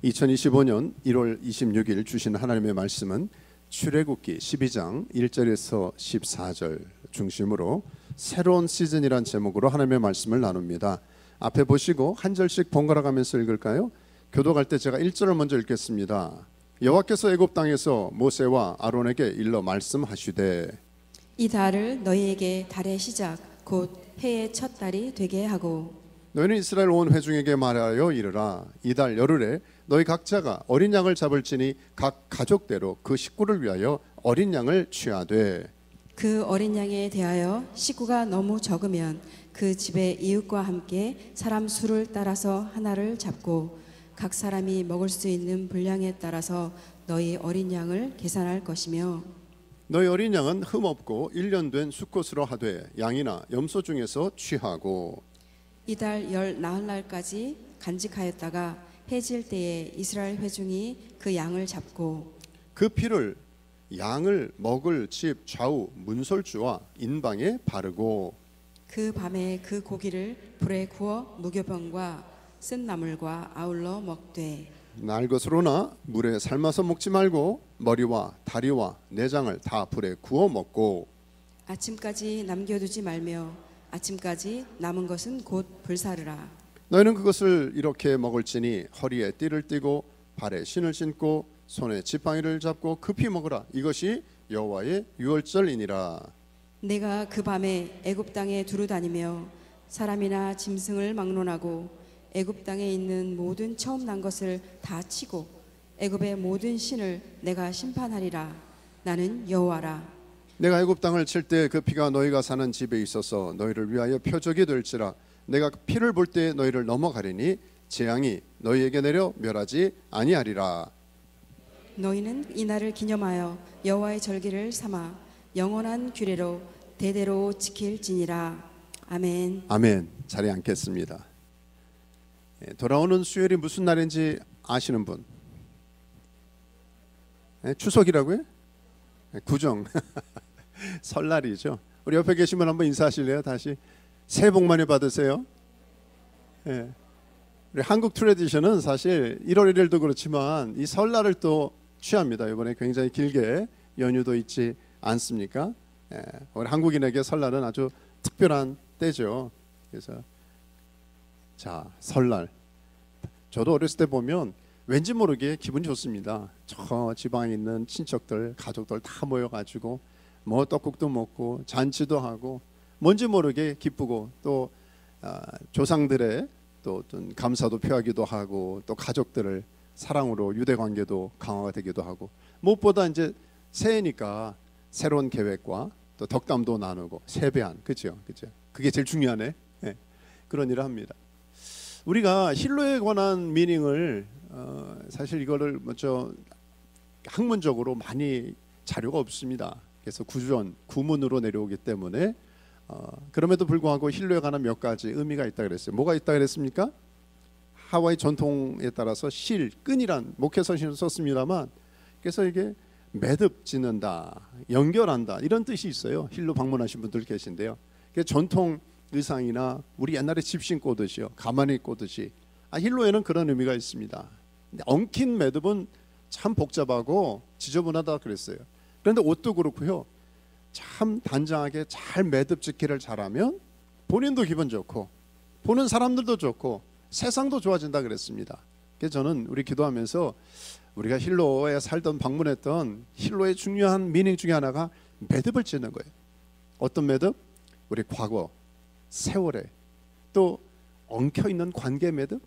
2025년 1월 26일 주신 하나님의 말씀은 출애굽기 12장 1절에서 14절 중심으로 새로운 시즌이란 제목으로 하나님의 말씀을 나눕니다. 앞에 보시고 한 절씩 번갈아 가면서 읽을까요? 교독할 때 제가 1절을 먼저 읽겠습니다. 여호와께서 애굽 땅에서 모세와 아론에게 일러 말씀하시되 이 달을 너희에게 달의 시작 곧 해의 첫 달이 되게 하고 너희는 이스라엘 온 회중에게 말하여 이르라. 이달 열흘에 너희 각자가 어린 양을 잡을지니 각 가족대로 그 식구를 위하여 어린 양을 취하되 그 어린 양에 대하여 식구가 너무 적으면 그 집의 이웃과 함께 사람 수를 따라서 하나를 잡고 각 사람이 먹을 수 있는 분량에 따라서 너희 어린 양을 계산할 것이며 너희 어린 양은 흠없고 1년 된 수컷으로 하되 양이나 염소 중에서 취하고 이달 열 나흘날까지 간직하였다가 해질 때에 이스라엘 회중이 그 양을 잡고 그 피를 양을 먹을 집 좌우 문설주와 인방에 바르고 그 밤에 그 고기를 불에 구워 무교병과 쓴 나물과 아울러 먹되 날 것으로나 물에 삶아서 먹지 말고 머리와 다리와 내장을 다 불에 구워 먹고 아침까지 남겨두지 말며 아침까지 남은 것은 곧 불사르라. 너희는 그것을 이렇게 먹을지니 허리에 띠를 띠고 발에 신을 신고 손에 지팡이를 잡고 급히 먹으라. 이것이 여호와의 유월절이니라. 내가 그 밤에 애굽 땅에 두루 다니며 사람이나 짐승을 막론하고 애굽 땅에 있는 모든 처음 난 것을 다 치고 애굽의 모든 신을 내가 심판하리라. 나는 여호와라. 내가 애굽 땅을 칠 때 그 피가 너희가 사는 집에 있어서 너희를 위하여 표적이 될지라. 내가 그 피를 볼 때 너희를 넘어가리니 재앙이 너희에게 내려 멸하지 아니하리라. 너희는 이날을 기념하여 여호와의 절기를 삼아 영원한 규례로 대대로 지킬지니라. 아멘. 아멘. 자리에 앉겠습니다. 돌아오는 수요일이 무슨 날인지 아시는 분? 추석이라고요? 구정. 설날이죠. 우리 옆에 계신 분 한번 인사하실래요? 다시 새해 복 많이 받으세요. 예. 우리 한국 트레디션은 사실 1월 1일도 그렇지만 이 설날을 또 취합니다. 이번에 굉장히 길게 연휴도 있지 않습니까? 예. 우리 한국인에게 설날은 아주 특별한 때죠. 그래서 자, 설날. 저도 어렸을 때 보면 왠지 모르게 기분이 좋습니다. 저 지방에 있는 친척들, 가족들 다 모여가지고 뭐 떡국도 먹고 잔치도 하고 뭔지 모르게 기쁘고 또 조상들의 또 어떤 감사도 표하기도 하고 또 가족들을 사랑으로 유대 관계도 강화가 되기도 하고 무엇보다 이제 새해니까 새로운 계획과 또 덕담도 나누고 세배한 그렇죠, 그렇죠. 그게 제일 중요하네. 네. 그런 일을 합니다. 우리가 힐로에 관한 미닝을 사실 이거를 먼저 학문적으로 많이 자료가 없습니다. 그래서 구문으로 내려오기 때문에 그럼에도 불구하고 힐로에 관한 몇 가지 의미가 있다 그랬어요. 뭐가 있다 그랬습니까? 하와이 전통에 따라서 실, 끈이란 목회서신을 썼습니다만 그래서 이게 매듭 짓는다, 연결한다 이런 뜻이 있어요. 힐로 방문하신 분들 계신데요. 전통 의상이나 우리 옛날에 집신 꼬듯이요, 가마니 꼬듯이 힐로에는 그런 의미가 있습니다. 엉킨 매듭은 참 복잡하고 지저분하다 그랬어요. 그런데 옷도 그렇고요. 참 단정하게 잘 매듭 짓기를 잘하면 본인도 기분 좋고 보는 사람들도 좋고 세상도 좋아진다 그랬습니다. 그래서 저는 우리 기도하면서 우리가 힐로에 살던 방문했던 힐로의 중요한 미닝 중에 하나가 매듭을 짓는 거예요. 어떤 매듭? 우리 과거, 세월에 또 엉켜있는 관계 매듭,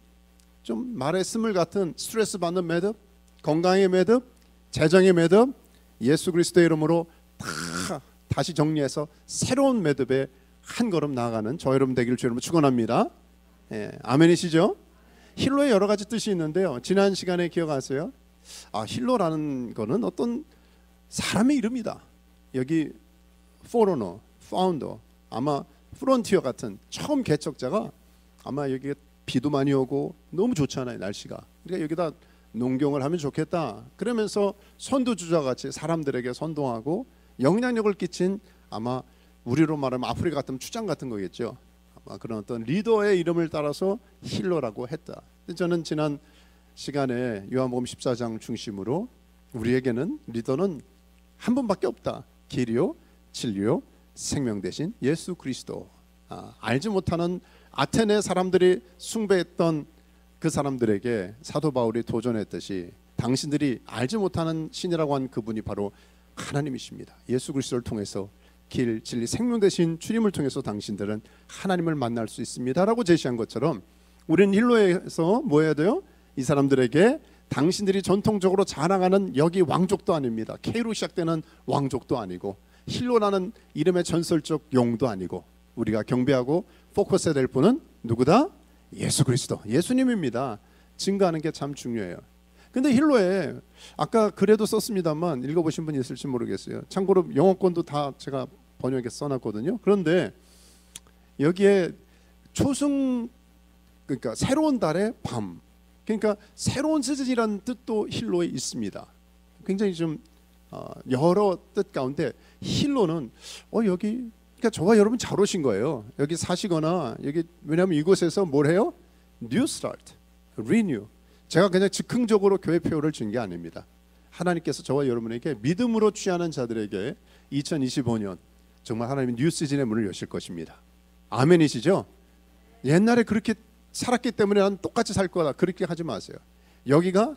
좀 말에 스물 같은 스트레스 받는 매듭, 건강의 매듭, 재정의 매듭, 예수 그리스도의 이름으로 다시 정리해서 새로운 매듭에 한 걸음 나아가는 저 여러분 되기를 주 여러분 축원합니다. 예, 아멘이시죠? 힐로의 여러 가지 뜻이 있는데요. 지난 시간에 기억하세요? 힐로라는 거는 어떤 사람의 이름이다. 여기 포러너, 파운더, 아마 프론티어 같은 처음 개척자가 아마 여기에 비도 많이 오고 너무 좋잖아요, 날씨가. 그러니까 여기다 농경을 하면 좋겠다. 그러면서 선두주자 같이 사람들에게 선동하고 영향력을 끼친 아마 우리로 말하면 아프리카 같은 추장 같은 거겠죠. 아마 그런 어떤 리더의 이름을 따라서 힐러라고 했다. 저는 지난 시간에 요한복음 14장 중심으로 우리에게는 리더는 한 분밖에 없다. 길이요 진리요 생명 되신 예수 그리스도. 알지 못하는 아테네 사람들이 숭배했던 그 사람들에게 사도 바울이 도전했듯이 당신들이 알지 못하는 신이라고 한 그분이 바로 하나님이십니다. 예수 그리스도를 통해서 길, 진리, 생명 되신 주님을 통해서 당신들은 하나님을 만날 수 있습니다라고 제시한 것처럼 우리는 힐로에서 뭐 해야 돼요? 이 사람들에게 당신들이 전통적으로 자랑하는 여기 왕족도 아닙니다. K로 시작되는 왕족도 아니고 힐로라는 이름의 전설적 용도 아니고 우리가 경배하고 포커스해야 될 분은 누구다? 예수 그리스도, 예수님입니다. 증거하는 게 참 중요해요. 근데 힐로에 아까 글에도 썼습니다만 읽어보신 분이 있을지 모르겠어요. 참고로 영어권도 다 제가 번역에 써놨거든요. 그런데 여기에 초승, 그러니까 새로운 달의 밤, 그러니까 새로운 시즌이라는 뜻도 힐로에 있습니다. 굉장히 좀 여러 뜻 가운데 힐로는 여기, 그러니까 저와 여러분 잘 오신 거예요. 여기 사시거나 여기, 왜냐하면 이곳에서 뭘 해요? New start, renew. 제가 그냥 즉흥적으로 교회 표를 준 게 아닙니다. 하나님께서 저와 여러분에게 믿음으로 취하는 자들에게 2025년 정말 하나님이 뉴 시즌의 문을 여실 것입니다. 아멘이시죠? 옛날에 그렇게 살았기 때문에 난 똑같이 살 거다, 그렇게 하지 마세요. 여기가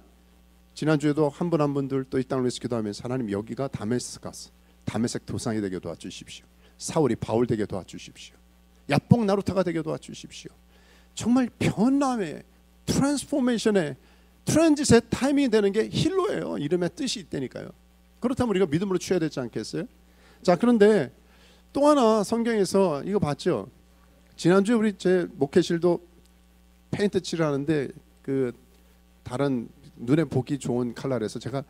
지난주에도 한 분 한 분들 또 이 땅을 위해서 기도하면서 하나님 여기가 다메섹 도상이 되게 도와주십시오. 사울이 바울 되게 도와주십시오. 야복 나루타가 되게 도와주십시오. 정말 변함의 트랜스포메이션의 트랜짓의 타이밍이 되는 게 힐로예요. 이름의 뜻이 있다니까요. 그렇다면 우리가 믿음으로 취해야 되지 않겠어요? 자, 그런데 또 하나 성경에서 이거 봤죠? 지난주에 우리 제 목회실도 페인트 칠하는데 그 다른 눈에 보기 좋은 컬러에서 제가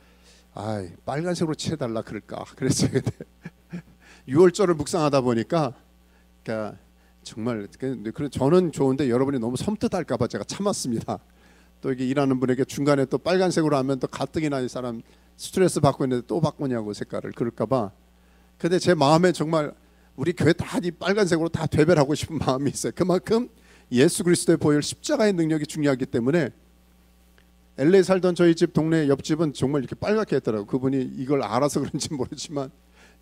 빨간색으로 칠해달라 그럴까 그랬어요. 근데 6월절을 묵상하다 보니까 그러니까 정말 저는 좋은데 여러분이 너무 섬뜩할까 봐 제가 참았습니다. 또 이게 일하는 분에게 중간에 또 빨간색으로 하면 또 가뜩이 나 이 사람 스트레스 받고 있는데 또 바꾸냐고 색깔을 그럴까 봐. 근데 제 마음에 정말 우리 교회 다 이 빨간색으로 다 되배하고 싶은 마음이 있어요. 그만큼 예수 그리스도의 보혈 십자가의 능력이 중요하기 때문에 LA 살던 저희 집 동네 옆집은 정말 이렇게 빨갛게 했더라고요. 그분이 이걸 알아서 그런지 모르지만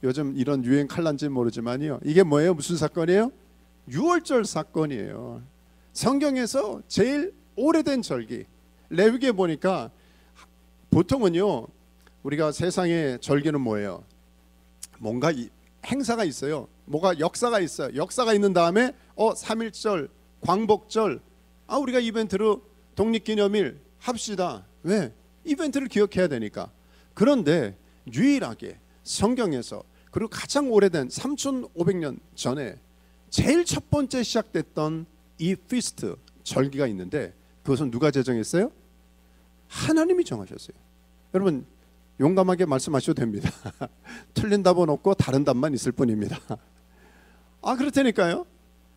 요즘 이런 유행 칼라인지 모르지만요. 이게 뭐예요? 무슨 사건이에요? 6월절 사건이에요. 성경에서 제일 오래된 절기. 레위기에 보니까 보통은요 우리가 세상의 절기는 뭐예요? 뭔가 행사가 있어요. 뭐가 역사가 있어요. 역사가 있는 다음에 3.1절, 광복절, 우리가 이벤트로 독립기념일 합시다. 왜? 이벤트를 기억해야 되니까. 그런데 유일하게 성경에서 그리고 가장 오래된 3,500년 전에 제일 첫 번째 시작됐던 이 피스트 절기가 있는데 그것은 누가 제정했어요? 하나님이 정하셨어요. 여러분 용감하게 말씀하셔도 됩니다. 틀린 답은 없고 다른 답만 있을 뿐입니다. 그렇다니까요.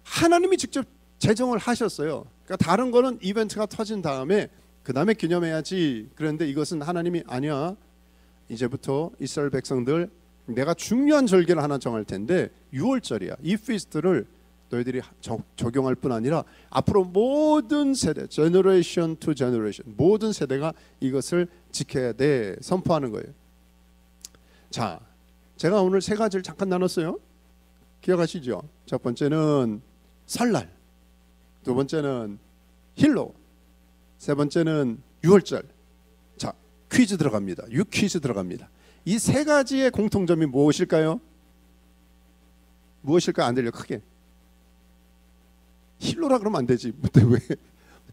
하나님이 직접 제정을 하셨어요. 그러니까 다른 거는 이벤트가 터진 다음에 그 다음에 기념해야지. 그런데 이것은 하나님이 아니야. 이제부터 이스라엘 백성들 내가 중요한 절기를 하나 정할 텐데 6월절이야. 이 피스트를 너희들이 적용할 뿐 아니라 앞으로 모든 세대, 제너레이션 투 제너레이션, 모든 세대가 이것을 지켜야 돼 선포하는 거예요. 자, 제가 오늘 세 가지를 잠깐 나눴어요. 기억하시죠? 첫 번째는 설날, 두 번째는 힐로, 세 번째는 6월절. 자, 퀴즈 들어갑니다. 6퀴즈 들어갑니다. 이 세 가지의 공통점이 무엇일까요? 무엇일까? 안 들려 크게. 힐로라 그러면 안 되지. 왜?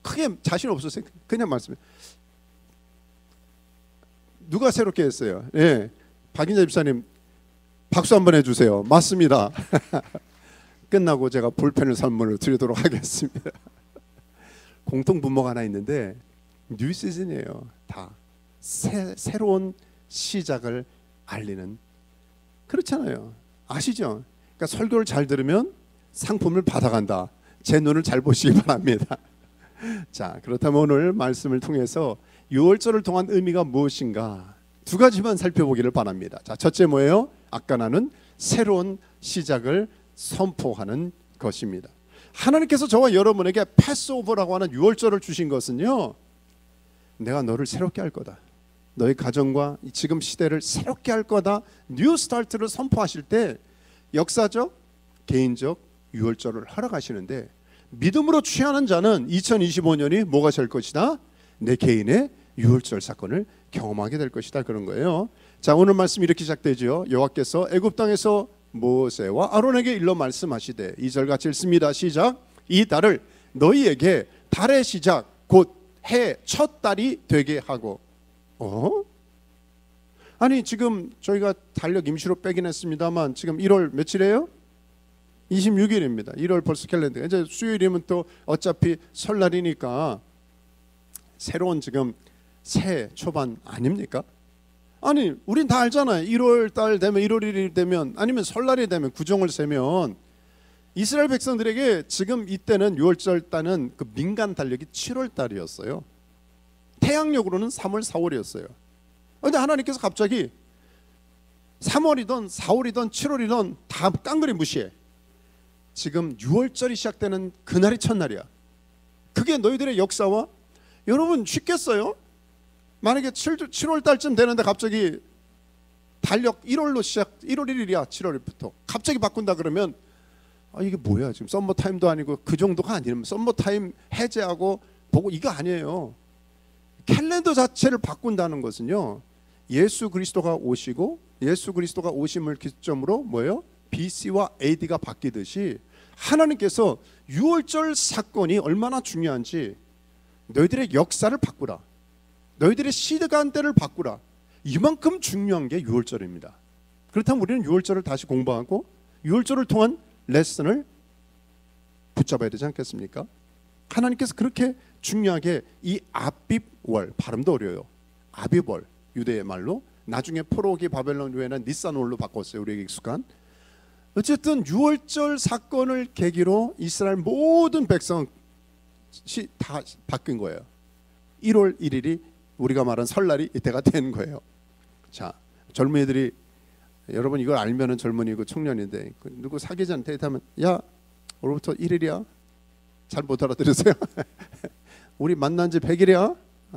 크게 자신 없어서 그냥 말씀해. 누가 새롭게 했어요? 예, 박인자 집사님 박수 한번 해주세요. 맞습니다. 끝나고 제가 볼펜을 선물로 드리도록 하겠습니다. 공통 분모가 하나 있는데 뉴 시즌이에요. 다 새로운 시작을 알리는. 그렇잖아요. 아시죠? 그러니까 설교를 잘 들으면 상품을 받아간다. 제 눈을 잘 보시기 바랍니다. 자, 그렇다면 오늘 말씀을 통해서 6월절을 통한 의미가 무엇인가 두 가지만 살펴보기를 바랍니다. 자, 첫째 뭐예요? 아까 나눈 새로운 시작을 선포하는 것입니다. 하나님께서 저와 여러분에게 패스오버라고 하는 6월절을 주신 것은요, 내가 너를 새롭게 할 거다. 너의 가정과 지금 시대를 새롭게 할 거다. 뉴 스타트를 선포하실 때 역사적, 개인적 유월절을 허락하시는데 믿음으로 취하는 자는 2025년이 뭐가 될 것이다? 내 개인의 유월절 사건을 경험하게 될 것이다. 그런 거예요. 자, 오늘 말씀 이렇게 시작되죠. 여호와께서 애굽 땅에서 모세와 아론에게 일러 말씀하시되 2절 같이 읽습니다. 시작. 이 달을 너희에게 달의 시작 곧 해 첫 달이 되게 하고. 아니 지금 저희가 달력 임시로 빼긴 했습니다만 지금 1월 며칠이에요? 26일입니다. 1월 벌써 캘린더. 이제 수요일이면 또 어차피 설날이니까 새로운 지금 새해 초반 아닙니까? 아니 우린 다 알잖아요. 1월 달 되면 1월 1일 되면 아니면 설날이 되면 구정을 세면 이스라엘 백성들에게 지금 이때는 6월절 달은 그 민간 달력이 7월 달이었어요. 태양력으로는 3월 4월이었어요. 그런데 하나님께서 갑자기 3월이든 4월이든 7월이든 다 깡그리 무시해. 지금 6월절이 시작되는 그날이 첫날이야. 그게 너희들의 역사와 여러분 쉽겠어요? 만약에 7월 달쯤 되는데 갑자기 달력 1월로 시작 1월 1일이야. 7월 1일부터 갑자기 바꾼다 그러면 이게 뭐야 지금 썸머 타임도 아니고 그 정도가 아니면 썸머 타임 해제하고 보고 이거 아니에요. 캘린더 자체를 바꾼다는 것은요 예수 그리스도가 오시고 예수 그리스도가 오심을 기점으로 뭐예요? BC와 AD가 바뀌듯이 하나님께서 6월절 사건이 얼마나 중요한지 너희들의 역사를 바꾸라. 너희들의 시간대를 바꾸라. 이만큼 중요한 게 6월절입니다. 그렇다면 우리는 6월절을 다시 공부하고 6월절을 통한 레슨을 붙잡아야 되지 않겠습니까? 하나님께서 그렇게 중요하게 이 아빕월, 발음도 어려워요. 아빕월, 유대의 말로 나중에 포로기 바벨론 후에는 니산월로 바꿨어요. 우리에게 익숙한. 어쨌든 6월절 사건을 계기로 이스라엘 모든 백성이 다 바뀐 거예요. 1월 1일이 우리가 말한 설날이 이때가 된 거예요. 자, 젊은이들이 여러분 이걸 알면은 젊은이고 청년인데 누구 사귀자는 데이트하면 야 오늘부터 1일이야. 잘 못 알아들으세요? 우리 만난 지 100일이야.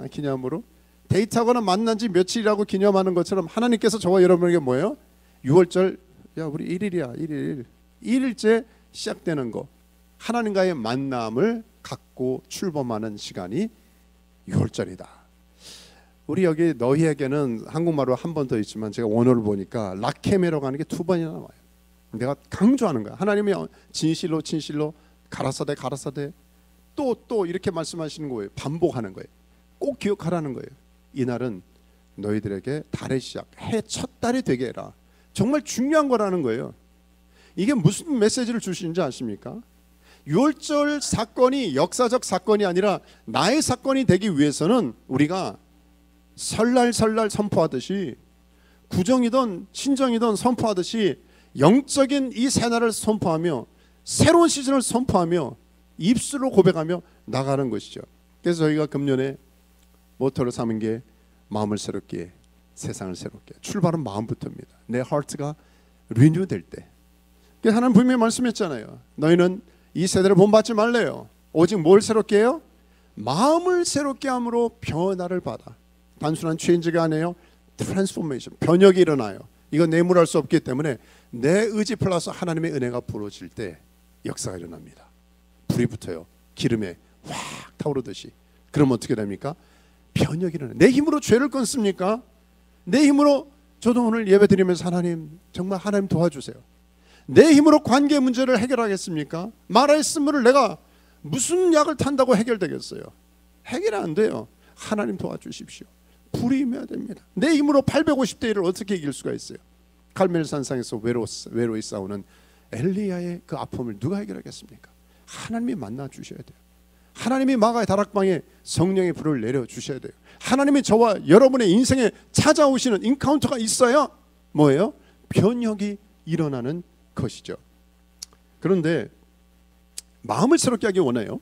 기념으로 데이트하거나 만난 지 며칠이라고 기념하는 것처럼 하나님께서 저와 여러분에게 뭐예요? 6월절 야 우리 1일이야. 1일 1일째 시작되는 거 하나님과의 만남을 갖고 출범하는 시간이 6월절이다. 우리 여기 너희에게는 한국말로 한 번 더 있지만 제가 원어를 보니까 라케메라고 하는 게 2번이나 나와요. 내가 강조하는 거야. 하나님이 진실로 진실로 가라사대 가라사대 또 이렇게 말씀하시는 거예요. 반복하는 거예요. 꼭 기억하라는 거예요. 이날은 너희들에게 달의 시작 해 첫 달이 되게 해라. 정말 중요한 거라는 거예요. 이게 무슨 메시지를 주시는지 아십니까? 6월절 사건이 역사적 사건이 아니라 나의 사건이 되기 위해서는 우리가 설날 선포하듯이 구정이든 신정이든 선포하듯이 영적인 이 새날을 선포하며 새로운 시즌을 선포하며 입술로 고백하며 나가는 것이죠. 그래서 저희가 금년에 모토로 삼은 게 마음을 새롭게 세상을 새롭게. 출발은 마음부터입니다. 내 하트가 리뉴 될 때. 그래서 하나님 분명히 말씀했잖아요. 너희는 이 세대를 본받지 말래요. 오직 뭘 새롭게 해요? 마음을 새롭게 함으로 변화를 받아. 단순한 체인지가 아니에요. 트랜스포메이션, 변혁이 일어나요. 이거 내물할 수 없기 때문에 내 의지 플러스 하나님의 은혜가 부어질 때 역사가 일어납니다. 불이 붙어요. 기름에 확 타오르듯이. 그럼 어떻게 됩니까? 변혁이 일어나요. 내 힘으로 죄를 끊습니까? 내 힘으로 저도 오늘 예배 드리면서 하나님 정말 하나님 도와주세요. 내 힘으로 관계 문제를 해결하겠습니까? 말했으면 내가 무슨 약을 탄다고 해결되겠어요? 해결 안 돼요. 하나님 도와주십시오. 불이 임해야 됩니다. 내 힘으로 850대 1을 어떻게 이길 수가 있어요? 갈멜산상에서 외로이 싸우는 엘리야의 그 아픔을 누가 해결하겠습니까? 하나님이 만나 주셔야 돼요. 하나님이 마가의 다락방에 성령의 불을 내려 주셔야 돼요. 하나님이 저와 여러분의 인생에 찾아오시는 인카운터가 있어야 뭐예요? 변혁이 일어나는 것이죠. 그런데 마음을 새롭게 하기 원해요.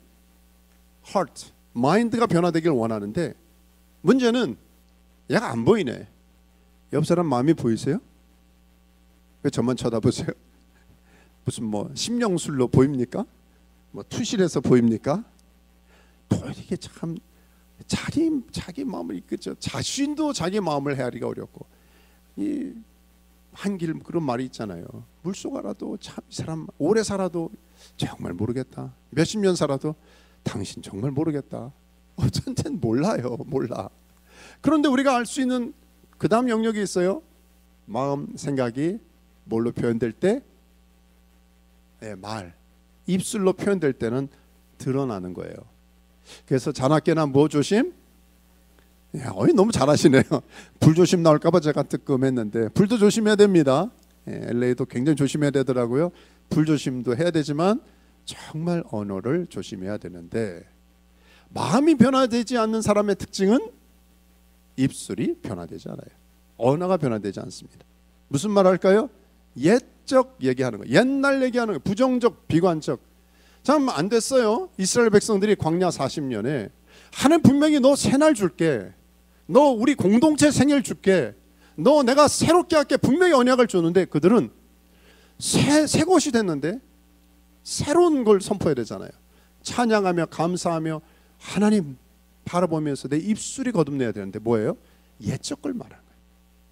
heart, 마인드가 변화되길 원하는데 문제는 얘가 안 보이네. 옆 사람 마음이 보이세요? 왜 저만 쳐다보세요? 무슨 뭐 심령술로 보입니까? 뭐 투실해서 보입니까? 또 이게 참 자기 마음을 이끌죠. 자신도 자기 마음을 헤아리기가 어렵고, 이 한 길 그런 말이 있잖아요. 물속 알아도 참 이 사람 오래 살아도 정말 모르겠다. 몇십 년 살아도 당신 정말 모르겠다. 어쩐 땐 몰라요. 몰라. 그런데 우리가 알 수 있는 그 다음 영역이 있어요. 마음, 생각이 뭘로 표현될 때? 말, 입술로 표현될 때는 드러나는 거예요. 그래서 자나깨나 뭐 조심? 너무 잘하시네요. 불 조심 나올까봐 제가 뜨끔했는데, 불도 조심해야 됩니다. LA도 굉장히 조심해야 되더라고요. 불 조심도 해야 되지만 정말 언어를 조심해야 되는데, 마음이 변화되지 않는 사람의 특징은 입술이 변화되지 않아요. 언어가 변화되지 않습니다. 무슨 말 할까요? 옛적 얘기하는 거, 옛날 얘기하는 거, 부정적, 비관적. 참 안 됐어요. 이스라엘 백성들이 광야 40년에 하나님 분명히 너 새날 줄게, 너 우리 공동체 생일 줄게, 너 내가 새롭게 할게, 분명히 언약을 줬는데 그들은 새 것이 됐는데 새로운 걸 선포해야 되잖아요. 찬양하며 감사하며 하나님 바라보면서 내 입술이 거듭내야 되는데 뭐예요? 옛적 걸 말하는 거예요.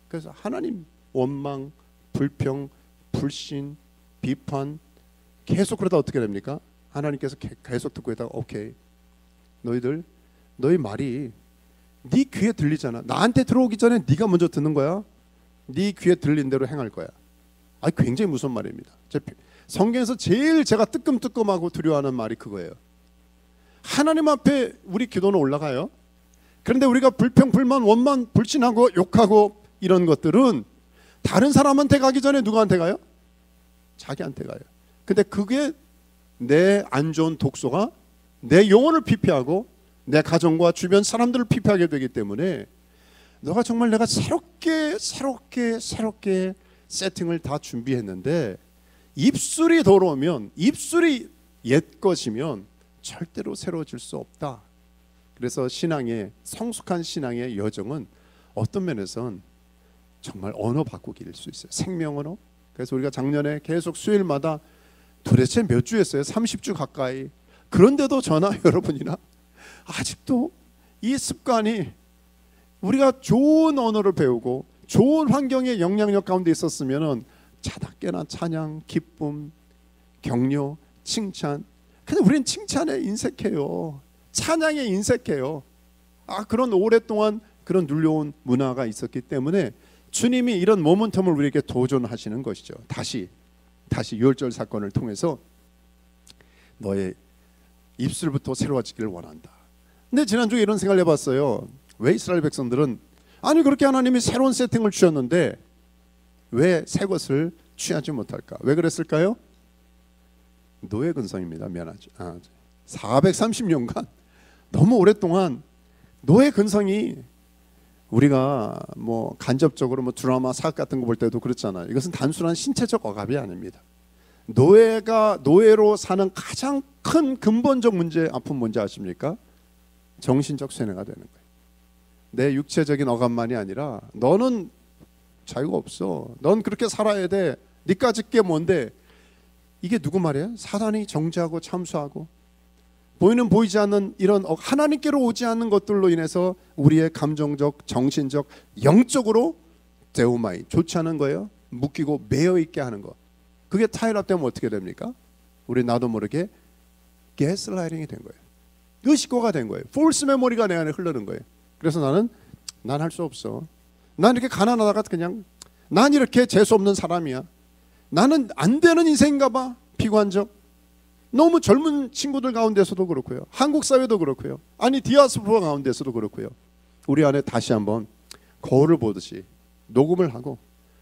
그래서 하나님 원망, 불평, 불신, 비판 계속 그러다 어떻게 됩니까? 하나님께서 계속 듣고 있다가 오케이, 너희 말이 네 귀에 들리잖아. 나한테 들어오기 전에 네가 먼저 듣는 거야. 네 귀에 들린 대로 행할 거야. 굉장히 무서운 말입니다. 성경에서 제일 제가 뜨끔뜨끔하고 두려워하는 말이 그거예요. 하나님 앞에 우리 기도는 올라가요. 그런데 우리가 불평, 불만, 원만, 불신하고 욕하고 이런 것들은 다른 사람한테 가기 전에 누구한테 가요? 자기한테 가요. 근데 그게 내 안 좋은 독소가 내 영혼을 피폐하고 내 가정과 주변 사람들을 피폐하게 되기 때문에, 너가 정말 내가 새롭게 세팅을 다 준비했는데 입술이 더러우면, 입술이 옛 것이면 절대로 새로워질 수 없다. 그래서 성숙한 신앙의 여정은 어떤 면에선 정말 언어 바꾸기일 수 있어요. 생명 언어. 그래서 우리가 작년에 계속 수요일마다 도대체 몇 주 했어요? 30주 가까이. 그런데도 저나 여러분이나 아직도 이 습관이, 우리가 좋은 언어를 배우고 좋은 환경의 영향력 가운데 있었으면 자나깨나 찬양, 기쁨, 격려, 칭찬. 근데 우리는 칭찬에 인색해요. 찬양에 인색해요. 그런 오랫동안 그런 눌려온 문화가 있었기 때문에 주님이 이런 모멘텀을 우리에게 도전하시는 것이죠. 다시 유월절 사건을 통해서 너의 입술부터 새로워지기를 원한다. 근데 지난주에 이런 생각을 해봤어요. 왜 이스라엘 백성들은 그렇게 하나님이 새로운 세팅을 주셨는데 왜 새 것을 취하지 못할까? 왜 그랬을까요? 노예 근성입니다. 미안하죠. 430년간 너무 오랫동안 노예 근성이, 우리가 뭐 간접적으로 드라마 사극 같은 거 볼 때도 그렇잖아요. 이것은 단순한 신체적 억압이 아닙니다. 노예로 사는 가장 큰 근본적 아픔 뭔지 아십니까? 정신적 쇠뇌가 되는 거예요. 내 육체적인 억압만이 아니라 너는 자유가 없어. 넌 그렇게 살아야 돼. 니까짓 게 뭔데? 이게 누구 말이에요? 사단이 정죄하고 참수하고 보이는 보이지 않는 이런 하나님께로 오지 않는 것들로 인해서 우리의 감정적, 정신적, 영적으로 데오마이, 좋지 않은 거예요. 묶이고 매여 있게 하는 거. 그게 타일업되면 어떻게 됩니까? 우리 나도 모르게 게스라이팅이 된 거예요. 의식화가 된 거예요. 폴스 메모리가 내 안에 흐르는 거예요. 그래서 난 할 수 없어. 난 이렇게 가난하다가 그냥 난 이렇게 재수 없는 사람이야. 나는 안 되는 인생인가 봐. 비관적. 너무 젊은 친구들 가운데서도 그렇고요. 한국 사회도 그렇고요. 디아스포라 가운데서도 그렇고요. 우리 안에 다시 한번 거울을 보듯이 녹음을 하고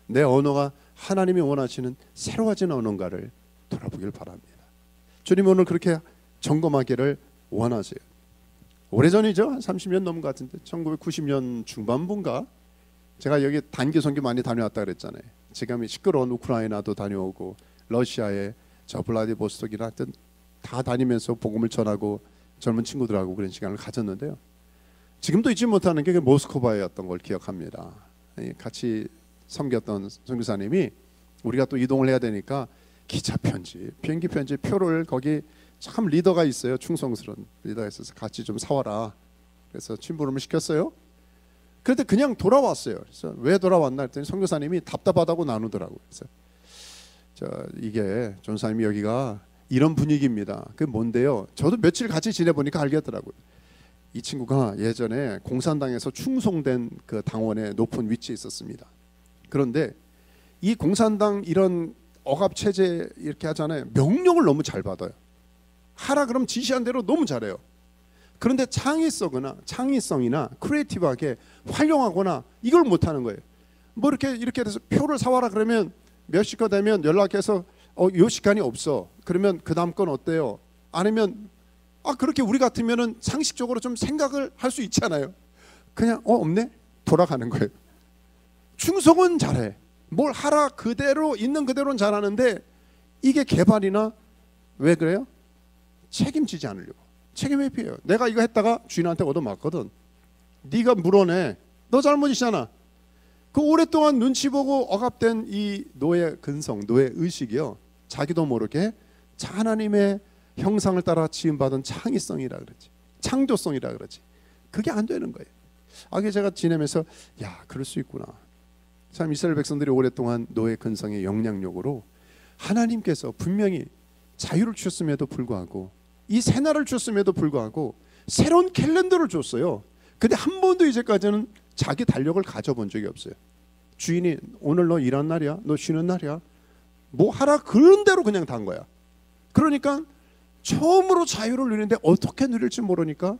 내 언어가 하나님이 원하시는 새로워진 언어인가를 돌아보길 바랍니다. 주님 오늘 그렇게 점검하기를 원하세요. 오래전이죠. 한 30년 넘은 것 같은데 1990년 중반부인가 제가 여기 단기 선교 많이 다녀왔다 그랬잖아요. 지금 시끄러운 우크라이나도 다녀오고 러시아에 저 블라디보스톡이나 하여튼 다 다니면서 복음을 전하고 젊은 친구들하고 그런 시간을 가졌는데요. 지금도 잊지 못하는 게 모스크바였던 걸 기억합니다. 같이 섬겼던 선교사님이 우리가 또 이동을 해야 되니까 기차 편지, 비행기 편지 표를 거기 참 리더가 있어요. 충성스러운 리더가 있어서 같이 좀 사와라. 그래서 심부름을 시켰어요. 그런데 그냥 돌아왔어요. 그래서 왜 돌아왔나 했더니 선교사님이 답답하다고 나누더라고요. 그래서 이게 전사님이 여기가 이런 분위기입니다. 그게 뭔데요? 저도 며칠 같이 지내보니까 알겠더라고요. 이 친구가 예전에 공산당에서 충송된 그 당원의 높은 위치에 있었습니다. 그런데 이 공산당 이런 억압 체제 이렇게 하잖아요. 명령을 너무 잘 받아요. 하라 그럼 지시한 대로 너무 잘해요. 그런데 창의성이나 크리에이티브하게 활용하거나 이걸 못하는 거예요. 뭐 이렇게 돼서 표를 사와라 그러면 몇 시가 되면 연락해서 요 시간이 없어. 그러면 그 다음 건 어때요? 아니면 그렇게 우리 같으면은 상식적으로 좀 생각을 할 수 있잖아요. 그냥 없네? 돌아가는 거예요. 충성은 잘해. 뭘 하라 그대로 있는 그대로는 잘하는데 이게 개발이나 왜 그래요? 책임지지 않으려고. 책임 회피해요. 내가 이거 했다가 주인한테 얻어맞거든. 네가 물어내. 너 잘못이잖아. 그 오랫동안 눈치 보고 억압된 이 노예 근성, 노예 의식이요. 자기도 모르게 하나님의 형상을 따라 지음받은 창의성이라 그러지. 창조성이라 그러지. 그게 안 되는 거예요. 그게 제가 지내면서 그럴 수 있구나. 참 이스라엘 백성들이 오랫동안 노예 근성의 영향력으로 하나님께서 분명히 자유를 주셨음에도 불구하고 이 새날을 주셨음에도 불구하고 새로운 캘린더를 줬어요. 근데 한 번도 이제까지는 자기 달력을 가져본 적이 없어요. 주인이 오늘 너 일한 날이야? 너 쉬는 날이야? 뭐 하라 그런 대로 그냥 단 거야. 그러니까 처음으로 자유를 누리는데 어떻게 누릴지 모르니까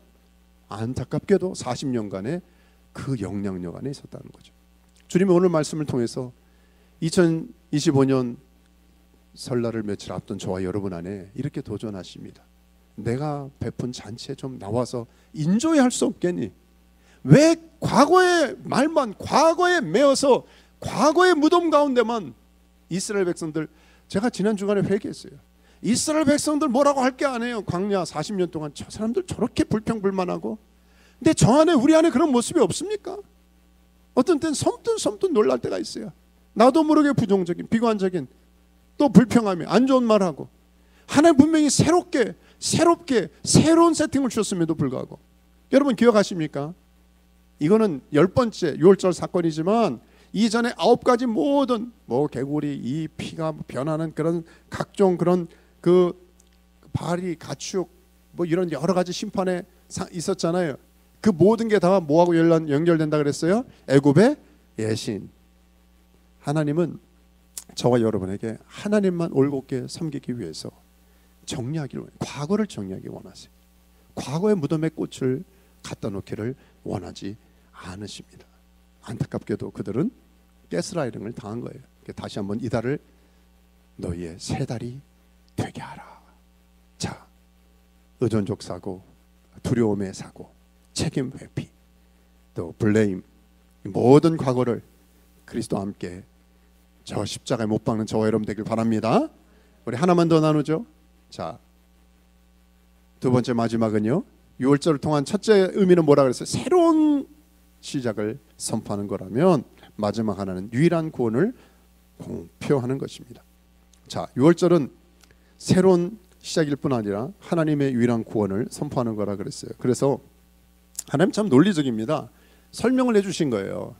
안타깝게도 40년간의 그 영향력 안에 있었다는 거죠. 주님이 오늘 말씀을 통해서 2025년 설날을 며칠 앞둔 저와 여러분 안에 이렇게 도전하십니다. 내가 베푼 잔치에 좀 나와서 인조할 수 없겠니? 왜 과거의 말만, 과거에 매어서 과거의 무덤 가운데만 이스라엘 백성들, 제가 지난 주간에 회개했어요. 이스라엘 백성들 뭐라고 할 게 아니에요. 광야 40년 동안 저 사람들 저렇게 불평불만하고, 근데 저 안에 우리 안에 그런 모습이 없습니까? 어떤 때는 섬뜩 놀랄 때가 있어요. 나도 모르게 부정적인, 비관적인, 또 불평하며 안 좋은 말하고. 하나님 분명히 새롭게 새로운 세팅을 주셨음에도 불구하고, 여러분 기억하십니까? 이거는 10번째 6월절 사건이지만 이전에 9가지 모든 개구리, 이 피가 변하는 그런 각종 그런 그 바리, 가축 이런 여러 가지 심판에 있었잖아요. 그 모든 게 다 뭐하고 연결된다 그랬어요? 애굽의 예신. 하나님은 저와 여러분에게 하나님만 올곧게 섬기기 위해서 정리하기를 원해요. 과거를 정리하기 원하세요. 과거의 무덤에 꽃을 갖다 놓기를 원하지 않으십니다. 안타깝게도 그들은 가스라이팅을 당한 거예요. 다시 한번 이 달을 너희의 새 달이 되게 하라. 자, 의존적 사고, 두려움의 사고, 책임 회피, 또 블레임, 모든 과거를 그리스도와 함께 저 십자가에 못 박는 저와 여러분 되길 바랍니다. 우리 하나만 더 나누죠. 자, 두 번째 마지막은요. 6월절을 통한 첫째 의미는 뭐라 그랬어요? 새로운 시작을 선포하는 거라면 마지막 하나는 유일한 구원을 공표하는 것입니다. 자, 6월절은 새로운 시작일 뿐 아니라 하나님의 유일한 구원을 선포하는 거라 그랬어요. 그래서 하나님 참 논리적입니다. 설명을 해주신 거예요.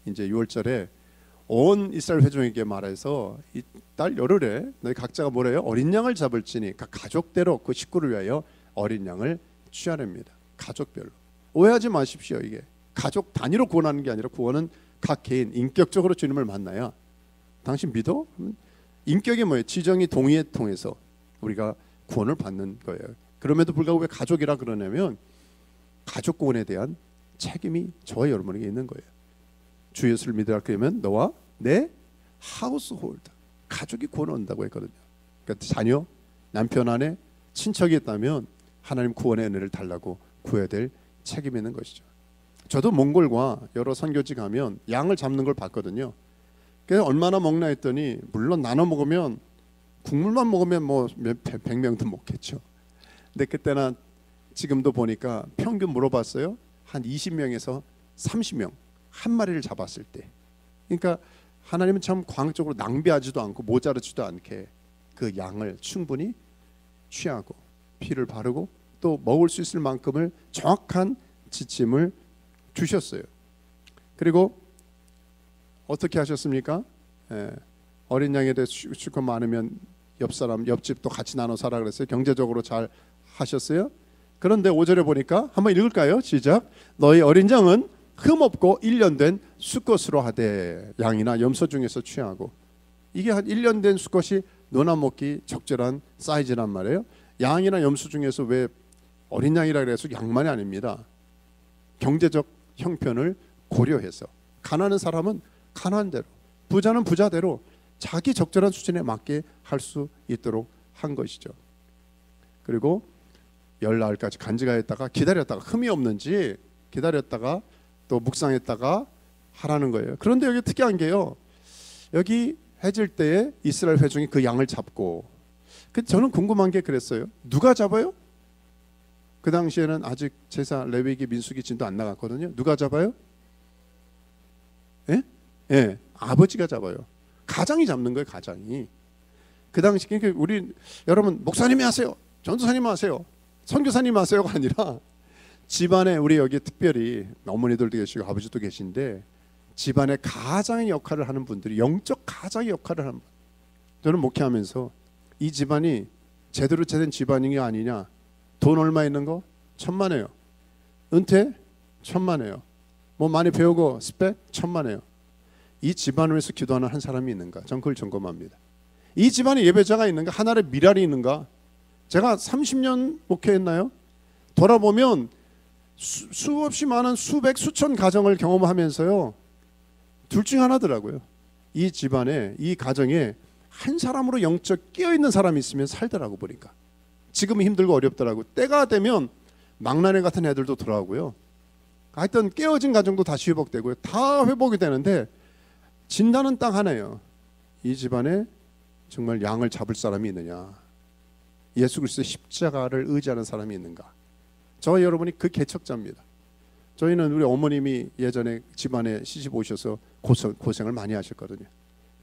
이제 6월절에 온 이스라엘 회중에게 말해서 이 달 열흘에 너희 각자가 뭐래요? 어린 양을 잡을지니 가족대로 그 식구를 위하여 어린 양을 취하랍니다. 가족별로. 오해하지 마십시오. 이게 가족 단위로 구원하는 게 아니라 구원은 각 개인 인격적으로 주님을 만나야. 당신 믿어? 인격이 뭐예요? 지정이 동의에 통해서 우리가 구원을 받는 거예요. 그럼에도 불구하고 왜 가족이라 그러냐면 가족 구원에 대한 책임이 저와 여러분에게 있는 거예요. 주 예수를 믿으라 그러면 너와 내 하우스홀드, 가족이 구원을 얻는다고 했거든요. 그러니까 자녀, 남편, 아내, 친척이 있다면 하나님 구원의 은혜를 달라고 구해야 될 책임이 있는 것이죠. 저도 몽골과 여러 선교지 가면 양을 잡는 걸 봤거든요. 그래서 얼마나 먹나 했더니 물론 나눠 먹으면 국물만 먹으면 뭐 100명도 먹겠죠. 근데 그때나 지금도 보니까 평균 물어봤어요. 한 20명에서 30명 한 마리를 잡았을 때. 그러니까 하나님은 참 광적으로 낭비하지도 않고 모자르지도 않게 그 양을 충분히 취하고 피를 바르고 또 먹을 수 있을 만큼을 정확한 지침을 주셨어요. 그리고 어떻게 하셨습니까? 어린 양에 대해 수컷 많으면 옆 사람, 옆집도 같이 나눠 살아 그랬어요. 경제적으로 잘 하셨어요. 그런데 5절에 보니까 한번 읽을까요? 시작. 너희 어린 양은 흠없고 1년 된 수컷으로 하되 양이나 염소 중에서 취하고. 이게 한 1년 된 수컷이 노나 먹기 적절한 사이즈란 말이에요. 양이나 염소 중에서 왜 어린 양이라 그래서 양만이 아닙니다. 경제적 형편을 고려해서 가난한 사람은 가난대로, 부자는 부자대로 자기 적절한 수준에 맞게 할 수 있도록 한 것이죠. 그리고 열나흘까지 간직하였다가 기다렸다가 흠이 없는지 기다렸다가 또 묵상했다가 하라는 거예요. 그런데 여기 특이한 게요. 여기 해질 때에 이스라엘 회중이 그 양을 잡고, 저는 궁금한 게 그랬어요. 누가 잡아요? 그 당시에는 아직 제사, 레위기, 민수기 진도 안 나갔거든요. 누가 잡아요? 예? 예, 아버지가 잡아요. 가장이 잡는 거예요. 가장이. 그 당시 우리 여러분 목사님이 하세요, 전도사님이 하세요, 선교사님이 하세요가 아니라 집안에, 우리 여기 특별히 어머니들도 계시고 아버지도 계신데 집안의 가장의 역할을 하는 분들이, 영적 가장의 역할을 하는 분. 저는 목회하면서 이 집안이 제대로 된 집안이 아니냐, 돈 얼마 있는 거? 천만에요. 은퇴? 천만에요. 뭐 많이 배우고 스펙? 천만에요. 이 집안을 위해서 기도하는 한 사람이 있는가? 전 그걸 점검합니다. 이 집안에 예배자가 있는가? 하나의 미랄이 있는가? 제가 30년 목회했나요? 돌아보면 수없이 많은 수백 수천 가정을 경험하면서요, 둘 중 하나더라고요. 이 집안에, 이 가정에 한 사람으로 영적 깨어있는 사람이 있으면 살더라고 보니까. 지금은 힘들고 어렵더라고. 때가 되면 망나니 같은 애들도 돌아오고요. 하여튼 깨어진 가정도 다시 회복되고요. 다 회복이 되는데 진단은 딱 하나예요. 이 집안에 정말 양을 잡을 사람이 있느냐, 예수 그리스도의 십자가를 의지하는 사람이 있는가. 저와 여러분이 그 개척자입니다. 저희는 우리 어머님이 예전에 집안에 시집 오셔서 고생을 많이 하셨거든요.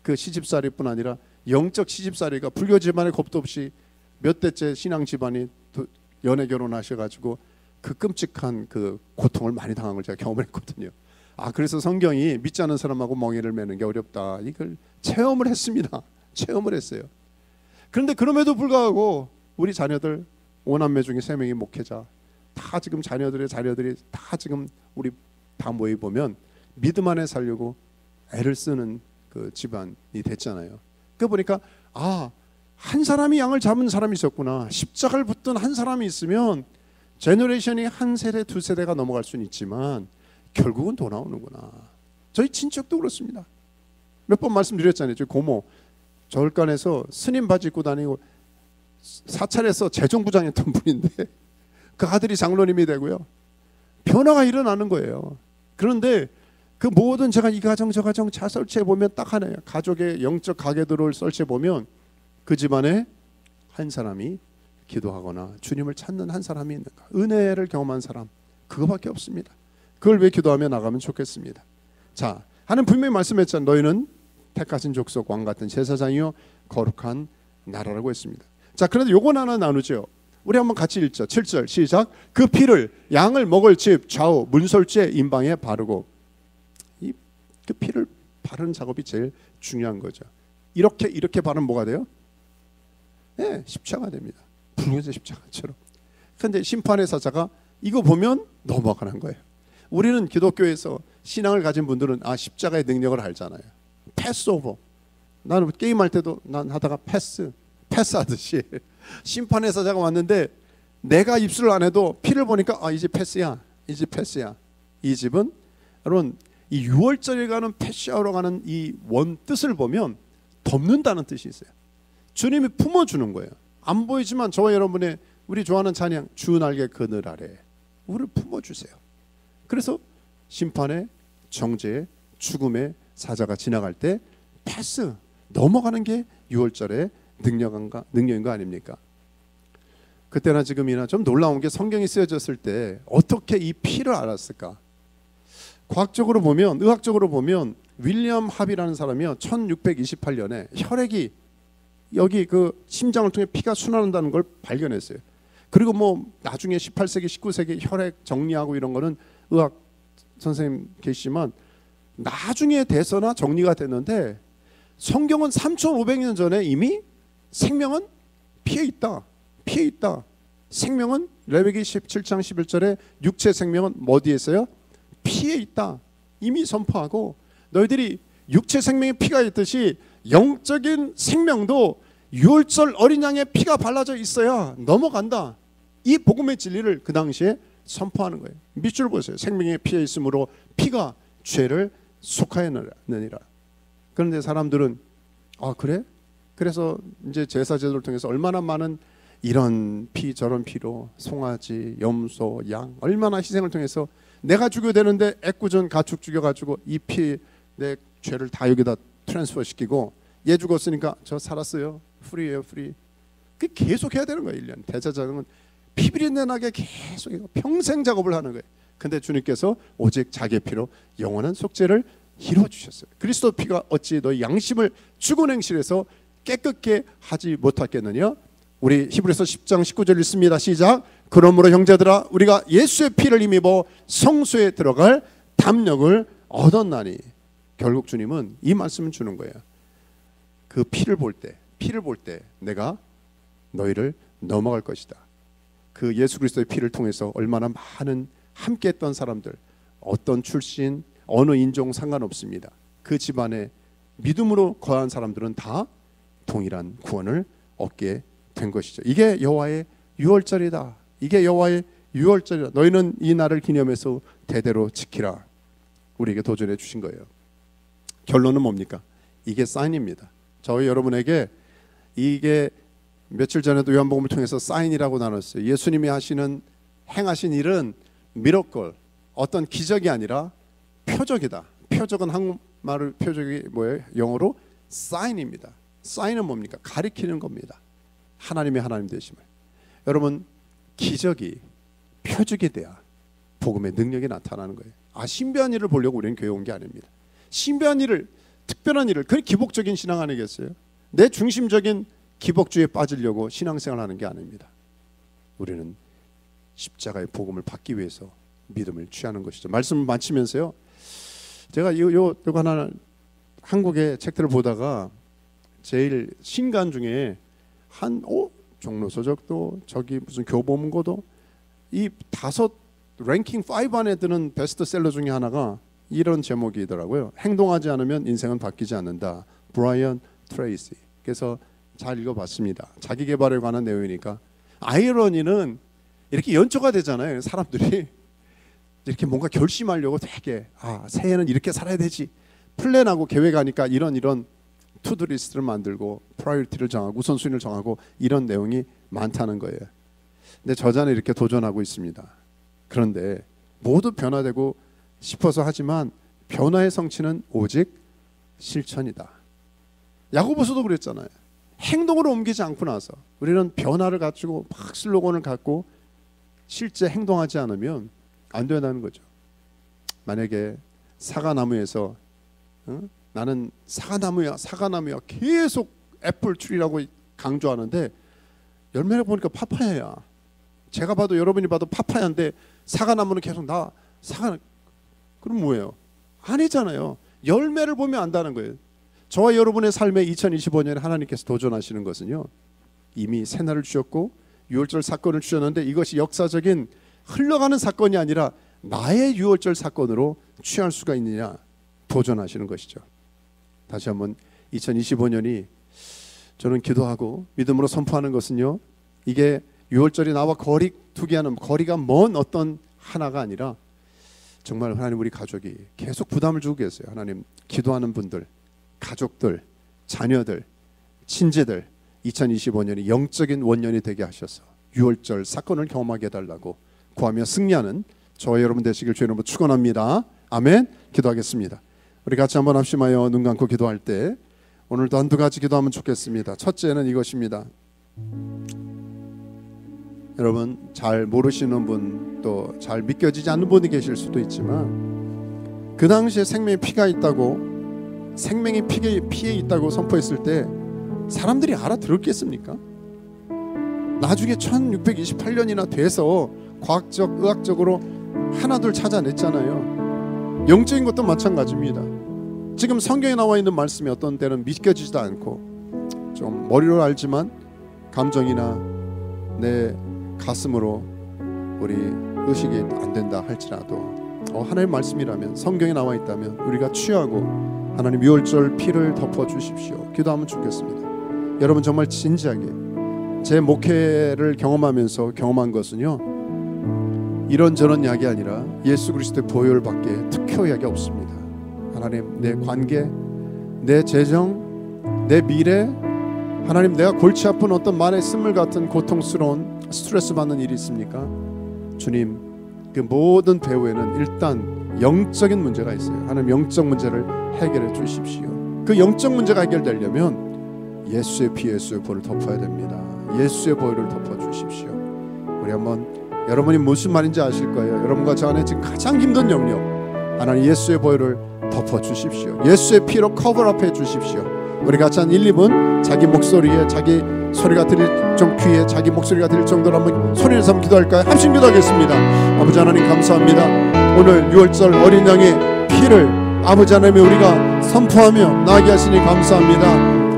그 시집살이뿐 아니라 영적 시집살이가, 불교 집안에 겁도 없이 몇 대째 신앙 집안이 연애 결혼하셔가지고 그 끔찍한 그 고통을 많이 당한 걸 제가 경험했거든요. 그래서 성경이 믿지 않는 사람하고 멍에를 매는 게 어렵다, 이걸 체험을 했습니다. 체험을 했어요. 그런데 그럼에도 불구하고 우리 자녀들 5남매 중에 3명이 목회자, 다 지금 자녀들이 다 지금 우리 다 모여 보면 믿음 안에 살려고 애를 쓰는 그 집안이 됐잖아요. 그 보니까 한 사람이 양을 잡은 사람이 있었구나. 십자가를 붙든 한 사람이 있으면 제너레이션이 한 세대 두 세대가 넘어갈 수는 있지만 결국은 더 나오는구나. 저희 친척도 그렇습니다. 몇 번 말씀드렸잖아요. 저희 고모 절간에서 스님 바지 입고 다니고 사찰에서 재정부장했던 분인데 그 아들이 장로님이 되고요. 변화가 일어나는 거예요. 그런데 그 모든, 제가 이 가정 저 가정 잘 설치해 보면 딱 하나예요. 가족의 영적 가계들을 설치해 보면 그 집안에 한 사람이 기도하거나 주님을 찾는 한 사람이 있는가, 은혜를 경험한 사람, 그거밖에 없습니다. 그걸 왜 기도하며 나가면 좋겠습니다. 자, 하나님 분명히 말씀했잖아요. 너희는 택하신 족속, 왕 같은 제사장이요 거룩한 나라라고 했습니다. 자, 그런데 요건 하나 나누죠. 우리 한번 같이 읽죠. 7절 시작. 그 피를 양을 먹을 집 좌우 문설주의 임방에 바르고. 그 피를 바르는 작업이 제일 중요한 거죠. 이렇게 바르면 뭐가 돼요? 네, 십자가 됩니다. 붉은색 십자가처럼. 그런데 심판의 사자가 이거 보면 넘어가는 거예요. 우리는 기독교에서 신앙을 가진 분들은 십자가의 능력을 알잖아요. 패스오버. 나는 게임할 때도 난 하다가 패스하듯이 심판의 사자가 왔는데 내가 입술을 안 해도 피를 보니까 이제 패스야. 이제 패스야. 이 집은 여러분, 이 6월절에 가는 패시하러 가는 이 원 뜻을 보면 덮는다는 뜻이 있어요. 주님이 품어주는 거예요. 안 보이지만 저와 여러분의, 우리 좋아하는 찬양, 주 날개 그늘 아래 우리를 품어주세요. 그래서 심판의, 정죄의, 죽음의 사자가 지나갈 때 패스, 넘어가는 게 6월절의 능력인 거 아닙니까? 그때나 지금이나 좀 놀라운 게 성경이 쓰여졌을 때 어떻게 이 피를 알았을까? 과학적으로 보면, 의학적으로 보면 윌리엄 합이라는 사람이요 1628년에 혈액이 여기 그 심장을 통해 피가 순환한다는 걸 발견했어요. 그리고 뭐 나중에 18세기 19세기 혈액 정리하고 이런 거는 의학 선생님 계시지만 나중에 돼서나 정리가 됐는데 성경은 3,500년 전에 이미 생명은 피해 있다. 피해 있다. 생명은 레위기 17장 11절에 육체 생명은 어디에 있어요? 피에 있다. 이미 선포하고 너희들이 육체 생명에 피가 있듯이 영적인 생명도 유월절 어린 양의 피가 발라져 있어야 넘어간다. 이 복음의 진리를 그 당시에 선포하는 거예요. 밑줄 보세요. 생명의 피에 있으므로 피가 죄를 속하였느니라. 그런데 사람들은 아 그래? 그래서 이제 제사 제도를 통해서 얼마나 많은 이런 피 저런 피로 송아지, 염소, 양 얼마나 희생을 통해서 내가 죽여야 되는데 애꿎은 가축 죽여가지고 이 피 내 죄를 다 여기다 트랜스퍼 시키고 얘 죽었으니까 저 살았어요. 프리예요, 프리. 그 계속 해야 되는 거예요. 1년. 대제사장은 피비린내 나게 계속 평생 작업을 하는 거예요. 근데 주님께서 오직 자기의 피로 영원한 속죄를 이루어 주셨어요. 그리스도 피가 어찌 너희 양심을 죽은 행실에서 깨끗게 하지 못하겠느냐? 우리 히브리서 10장 19절 읽습니다. 시작. 그러므로 형제들아 우리가 예수의 피를 힘입어 성소에 들어갈 담력을 얻었나니. 결국 주님은 이 말씀을 주는 거예요. 그 피를 볼 때 내가 너희를 넘어갈 것이다. 그 예수 그리스도의 피를 통해서 얼마나 많은 함께했던 사람들, 어떤 출신, 어느 인종 상관없습니다. 그 집안에 믿음으로 거한 사람들은 다 동일한 구원을 얻게 된 것이죠. 이게 여호와의 유월절이다. 이게 여호와의 유월절이다. 너희는 이 날을 기념해서 대대로 지키라. 우리에게 도전해 주신 거예요. 결론은 뭡니까? 이게 사인입니다. 저희 여러분에게 이게 며칠 전에도 요한복음을 통해서 사인이라고 나눴어요. 예수님이 행하신 일은 미러클, 어떤 기적이 아니라 표적이다. 표적은 한국말 표적이 뭐예요? 영어로 사인입니다. 사인은 뭡니까? 가리키는 겁니다. 하나님의 하나님 되심을. 여러분 기적이 표적이 돼야 복음의 능력이 나타나는 거예요. 신비한 일을 보려고 우리는 교회 온 게 아닙니다. 신비한 일을, 특별한 일을, 그게 기복적인 신앙 아니겠어요? 내 중심적인 기복주의에 빠지려고 신앙생활 하는 게 아닙니다. 우리는 십자가의 복음을 받기 위해서 믿음을 취하는 것이죠. 말씀을 마치면서요, 제가 이거 하나 한국의 책들을 보다가 제일 신간 중에 종로서적도 저기 무슨 교보문고도 이 5 랭킹 5 안에 드는 베스트셀러 중에 하나가 이런 제목이더라고요. 행동하지 않으면 인생은 바뀌지 않는다. 브라이언 트레이시. 그래서 잘 읽어봤습니다. 자기 개발에 관한 내용이니까. 아이러니는 이렇게 연초가 되잖아요. 사람들이 이렇게 뭔가 결심하려고 되게 새해는 이렇게 살아야 되지. 플랜하고 계획하니까 이런 투두 리스트를 만들고 프라이어리티를 정하고 우선순위를 정하고 이런 내용이 많다는 거예요. 근데 저자는 이렇게 도전하고 있습니다. 그런데 모두 변화되고 싶어서 하지만 변화의 성취는 오직 실천이다. 야고보서도 그랬잖아요. 행동으로 옮기지 않고 나서 우리는 변화를 가지고 막 슬로건을 갖고 실제 행동하지 않으면 안 된다는 거죠. 만약에 사과나무에서 나는 사과나무야 계속 애플 트리라고 강조하는데 열매를 보니까 파파야야. 제가 봐도 여러분이 봐도 파파야인데 사과나무는 계속 그럼 뭐예요? 아니잖아요. 열매를 보면 안다는 거예요. 저와 여러분의 삶에 2025년에 하나님께서 도전하시는 것은요, 이미 새날을 주셨고 유월절 사건을 주셨는데 이것이 역사적인 흘러가는 사건이 아니라 나의 유월절 사건으로 취할 수가 있느냐 도전하시는 것이죠. 다시 한번 2025년이 저는 기도하고 믿음으로 선포하는 것은요, 이게 유월절이 나와 거리가 먼 어떤 하나가 아니라 정말 하나님 우리 가족이 계속 부담을 주고 계세요. 하나님 기도하는 분들, 가족들, 자녀들, 친지들 2025년이 영적인 원년이 되게 하셔서 유월절 사건을 경험하게 해달라고 구하며 승리하는 저와 여러분 되시길 주의 이름으로 축원합니다. 아멘. 기도하겠습니다. 우리 같이 한번 합심하여 눈 감고 기도할 때 오늘도 한두 가지 기도하면 좋겠습니다. 첫째는 이것입니다. 여러분 잘 모르시는 분 또 잘 믿겨지지 않는 분이 계실 수도 있지만 그 당시에 생명의 피가 있다고, 생명의 피에 있다고 선포했을 때 사람들이 알아들었겠습니까? 나중에 1628년이나 돼서 과학적, 의학적으로 하나둘 찾아냈잖아요. 영적인 것도 마찬가지입니다. 지금 성경에 나와 있는 말씀이 어떤 때는 믿겨지지도 않고 좀 머리로 알지만 감정이나 내 가슴으로 우리 의식이 안 된다 할지라도 하나님의 말씀이라면, 성경에 나와 있다면 우리가 취하고 하나님 유월절 피를 덮어주십시오 기도하면 좋겠습니다. 여러분 정말 진지하게, 제 목회를 경험하면서 경험한 것은요, 이런저런 약이 아니라 예수 그리스도의 보혈 밖에 특효 약이 없습니다. 하나님, 내 관계, 내 재정, 내 미래, 하나님 내가 골치 아픈 어떤 말의 쓴물 같은 고통스러운 스트레스 받는 일이 있습니까? 주님, 그 모든 배후에는 일단 영적인 문제가 있어요. 하나님 영적 문제를 해결해 주십시오. 그 영적 문제가 해결되려면 예수의 피, 예수의 보혈을 덮어야 됩니다. 예수의 보혈을 덮어주십시오. 우리 한번, 여러분이 무슨 말인지 아실 거예요. 여러분과 저 안에 지금 가장 힘든 영역, 하나님 예수의 보혈을 덮어주십시오. 예수의 피로 커버업해 주십시오. 우리 같이 한 1, 2분 자기 목소리에, 자기 소리가 들릴 좀 귀에 자기 목소리가 들릴 정도로 한번 소리를 내서 기도할까요? 함께 기도하겠습니다. 아버지 하나님 감사합니다. 오늘 6월절 어린 양의 피를 아버지 하나님이 우리가 선포하며 나게 하시니 감사합니다.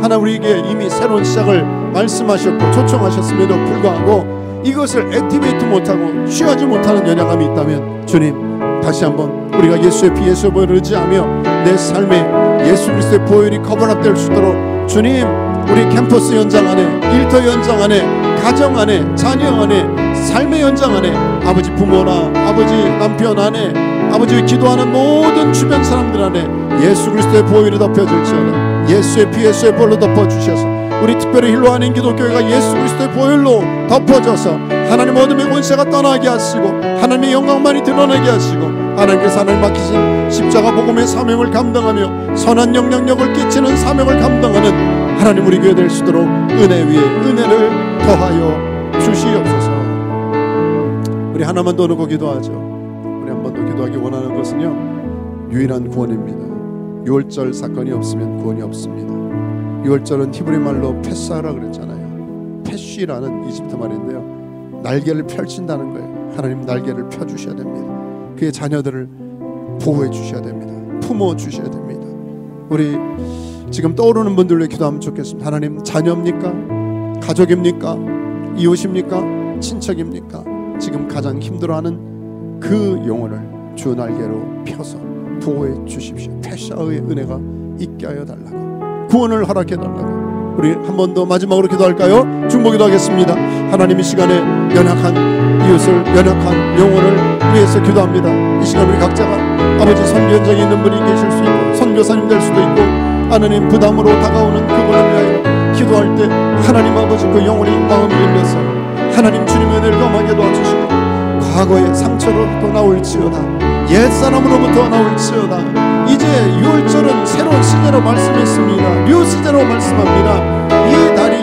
하나님, 우리에게 이미 새로운 시작을 말씀하셨고 초청하셨음에도 불구하고 이것을 액티베이트 못하고 취하지 못하는 연약함이 있다면 주님, 다시 한번 우리가 예수의 피, 예수의 보혈을 의지하며 내 삶에 예수 그리스도의 보혈이 커버업될 수 있도록 주님, 우리 캠퍼스 현장 안에, 일터 현장 안에, 가정 안에, 자녀 안에, 삶의 현장 안에, 아버지 부모나 아버지 남편 안에, 아버지 기도하는 모든 주변 사람들 안에 예수 그리스도의 보혈이 덮여질지어다. 예수의 피, 예수의 보혈로 덮어주셔서 우리 특별히 힐로하는 기독교회가 예수 그리스도의 보혈로 덮어져서 하나님 어둠의 권세가 떠나게 하시고 하나님의 영광만이 드러나게 하시고 하나님께서 하나님 맡기신 십자가 복음의 사명을 감당하며 선한 영향력을 끼치는 사명을 감당하는 하나님 우리 교회 될 수 있도록 은혜 위에 은혜를 더하여 주시옵소서. 우리 하나만 더 놓고 기도하죠. 우리 한 번 더 기도하기 원하는 것은요, 유일한 구원입니다. 6월절 사건이 없으면 구원이 없습니다. 6월절은 히브리 말로 패사라 그랬잖아요. 패쉬라는 이집트 말인데요, 날개를 펼친다는 거예요. 하나님 날개를 펴주셔야 됩니다. 그의 자녀들을 보호해 주셔야 됩니다. 품어 주셔야 됩니다. 우리 지금 떠오르는 분들 위해 기도하면 좋겠습니다. 하나님, 자녀입니까? 가족입니까? 이웃입니까? 친척입니까? 지금 가장 힘들어하는 그 영혼을 주 날개로 펴서 보호해 주십시오. 패샤의 은혜가 있게 하여 달라고, 구원을 허락해 달라고. 우리 한 번 더 마지막으로 기도할까요? 중보기도 하겠습니다. 하나님, 이 시간에 연약한 이웃을, 연약한 영혼을 위해서 기도합니다. 이 시간 우리 각자가 아버지 선교 현장에 있는 분이 계실 수 있고 선교사님 될 수도 있고 하나님 부담으로 다가오는 그분을 위하여 기도할 때 하나님 아버지 그 영혼이 마음이 열려서 하나님 주님의 은혜를 경험하게 도와주시고 과거의 상처로부터 나올지어다, 옛사람으로부터 나올지어다. 이제 6월절은 새로운 시제로 말씀했습니다. 뉴 시제로 말씀합니다. 이 달이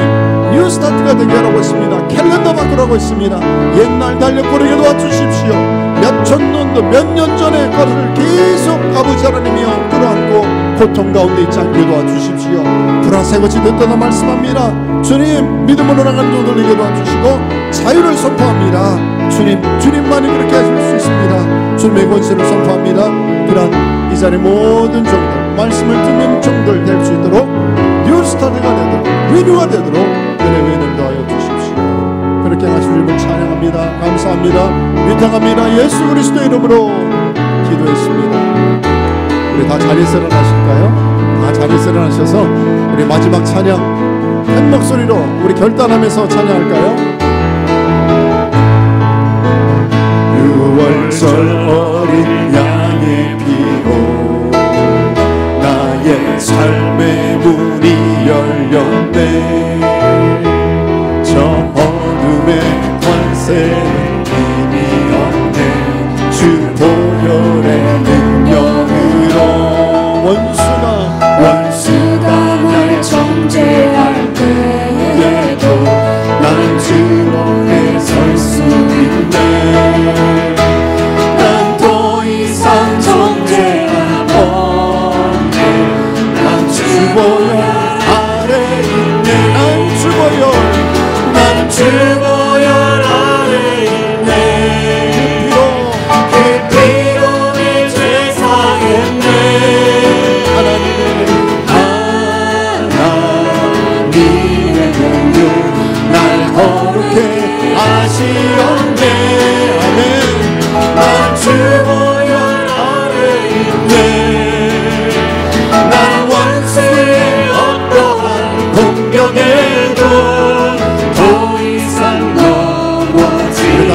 뉴 스타트가 되게 하라고 했습니다. 캘린더 바꾸라고 했습니다. 옛날 달력 고르게 도와주십시오. 몇천 년도 몇 년 전의 것을 계속 아버지 하나님이여 끌어안고 고통 가운데 있지 않게 도와주십시오. 불화새같이 됐다고 말씀합니다. 주님, 믿음으로 나가는 종 돌리게 도와주시고 자유를 선포합니다. 주님, 주님만이 그렇게 하실 수 있습니다. 주님의 권세를 선포합니다. 그런 이 자리 모든 종들, 말씀을 듣는 종들 될 수 있도록 뉴 스타트가 되도록, 리뉴가 되도록 은혜의 은혜를 더하여 주십시오. 그렇게 하신 주님을 찬양합니다. 감사합니다. 위탁합니다. 예수 그리스도 이름으로 기도했습니다. 우리 다 자리에서 일어나실까요? 다 자리에서 일어나셔서 우리 마지막 찬양 큰 목소리로 우리 결단하면서 찬양할까요? 6월절 어린 양의 피로 나의 삶의 문이 열렸네. 저 어둠의 관세는 힘이 없네. 주 보혈의 능력으로 원수가 날 정죄할 때에도 난 주 앞에 설 수 있네. 난 더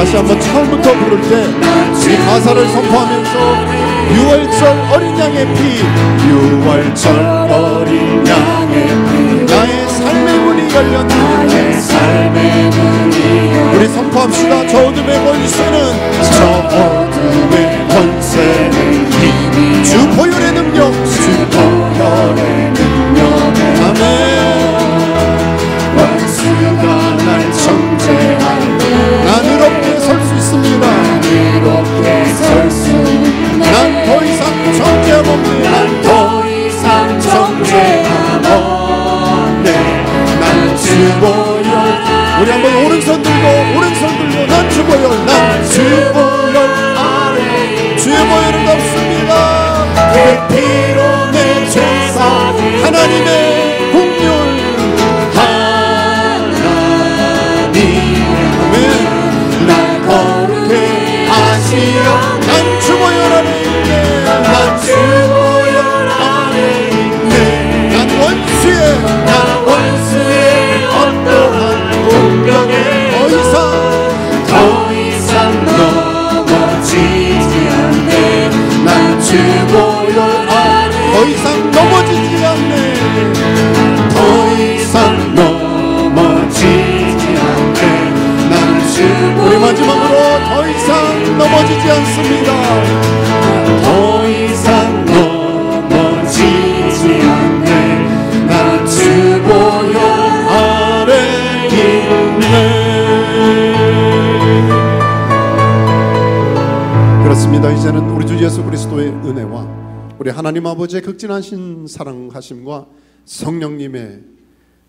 다시 한번 처음부터 부를 때 이 가사를 선포하면서 6월절 어린 양의 피, 6월절 어린 양의 피, 나의 삶의 문이 열렸네. 우리 선포합시다. 저 어둠의 권세는, 저 어둠의 권세는 이미 주 보혈의 능력, 주 보혈의 능력. 아멘. 원수가 날 정죄할 때 난 의롭게 설 수 있습니다. 난 더 이상 정죄함 없네. 난 더 이상 정죄함 없네. 난 주 보혈. 우리 한번 오른손 들고 난 주 보혈, 난 주 보혈 아래 주의 보혈을 덮습니다. 그 피로 내 죄사 하나님의 공률, 날 거룩해 하시어 난 주 보혈 안에 있네. 난 주 보혈 안에 있네. 난 원수의 어떠한 공격에 더 이상 넘어지지 않네. 난 주 보혈 안에 더 이상 넘어지지 않네. 더 이상 넘어지지 않네. 우리 마지막으로 더 이상 넘어지지 않습니다. 더 이상 넘어지지 않네. 난 주 보혈 아래 있네. 그렇습니다. 이제는 우리 주 예수 그리스도의 은혜와 우리 하나님 아버지의 극진하신 사랑하심과 성령님의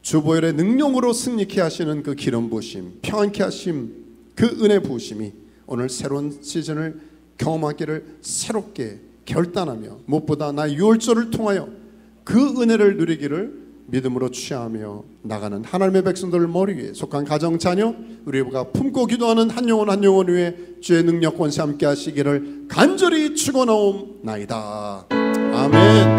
주보혈의 능력으로 승리케 하시는 그 기름 부으심, 평안케 하심, 그 은혜 부으심이 오늘 새로운 시즌을 경험하기를 새롭게 결단하며 무엇보다 나의 6월절을 통하여 그 은혜를 누리기를 믿음으로 취하며 나가는 하나님의 백성들 머리 위에 속한 가정 자녀 우리가 품고 기도하는 한 영혼 위에 주의 능력 권세 함께 하시기를 간절히 축원하옵나이다. 아멘.